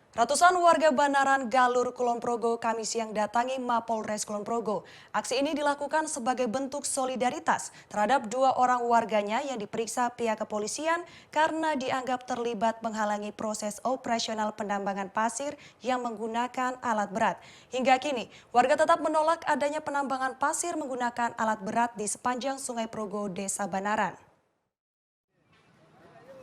Ratusan warga Banaran Galur Kulon Progo Kamis siang datangi Mapolres Kulon Progo. Aksi ini dilakukan sebagai bentuk solidaritas terhadap dua orang warganya yang diperiksa pihak kepolisian karena dianggap terlibat menghalangi proses operasional penambangan pasir yang menggunakan alat berat. Hingga kini, warga tetap menolak adanya penambangan pasir menggunakan alat berat di sepanjang Sungai Progo, Desa Banaran.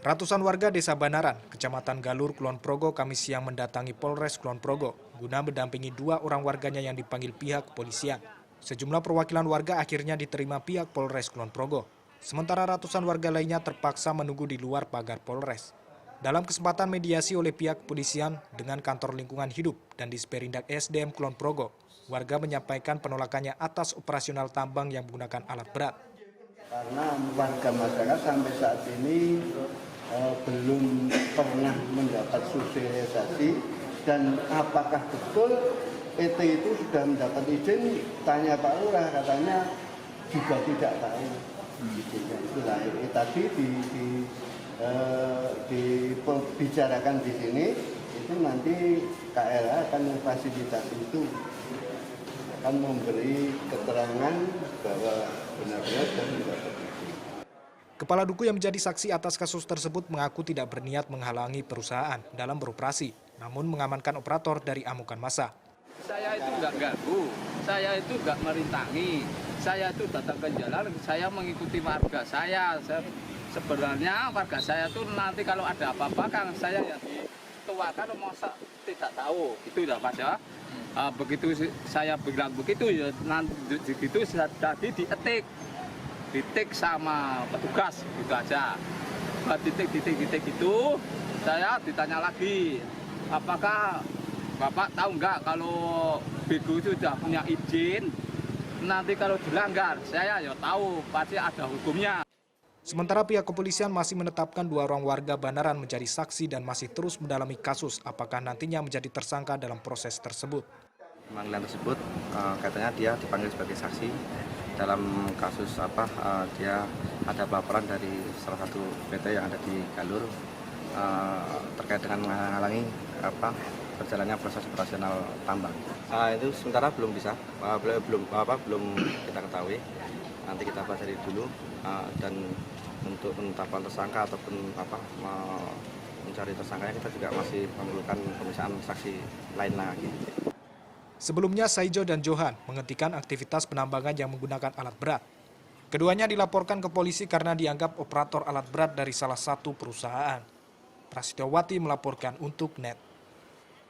Ratusan warga Desa Banaran, Kecamatan Galur, Kulon Progo, Kamis siang mendatangi Polres Kulon Progo guna mendampingi dua orang warganya yang dipanggil pihak kepolisian. Sejumlah perwakilan warga akhirnya diterima pihak Polres Kulon Progo. Sementara ratusan warga lainnya terpaksa menunggu di luar pagar Polres. Dalam kesempatan mediasi oleh pihak kepolisian dengan Kantor Lingkungan Hidup dan Disperindak SDM Kulon Progo, warga menyampaikan penolakannya atas operasional tambang yang menggunakan alat berat. Karena warga masyarakat sampai saat ini belum pernah mendapat sosialisasi, dan apakah betul PT itu sudah mendapat izin, tanya Pak Lurah, katanya juga tidak tahu. Itulah tadi dibicarakan di sini, itu nanti KLH akan memfasilitasi itu, akan memberi keterangan bahwa benar-benar sudah mendapat izin. Kepala Duku yang menjadi saksi atas kasus tersebut mengaku tidak berniat menghalangi perusahaan dalam beroperasi, namun mengamankan operator dari amukan massa. Saya itu nggak ganggu, saya itu nggak merintangi, saya itu datang ke jalan, saya mengikuti warga saya. Sebenarnya warga saya itu nanti kalau ada apa-apa, Kang, saya yang dituakan masa tidak tahu, itu udah pada. Begitu saya bilang begitu, ya nanti begitu tadi ditik sama petugas, gitu aja. Titik itu saya ditanya lagi, apakah Bapak tahu nggak kalau Bego itu sudah punya izin, nanti kalau dilanggar saya ya tahu pasti ada hukumnya. Sementara pihak kepolisian masih menetapkan dua orang warga Banaran menjadi saksi dan masih terus mendalami kasus apakah nantinya menjadi tersangka dalam proses tersebut. Pemanggilan tersebut katanya dia dipanggil sebagai saksi dalam kasus dia ada laporan dari salah satu PT yang ada di Galur terkait dengan menghalangi berjalannya proses operasional tambang. Itu sementara belum bisa, belum kita ketahui. Nanti kita pelajari dulu dan untuk penetapan tersangka ataupun mencari tersangkanya kita juga masih memerlukan pemeriksaan saksi lain lagi. Sebelumnya Saijo dan Johan menghentikan aktivitas penambangan yang menggunakan alat berat. Keduanya dilaporkan ke polisi karena dianggap operator alat berat dari salah satu perusahaan. Prasetyo Wati melaporkan untuk NET.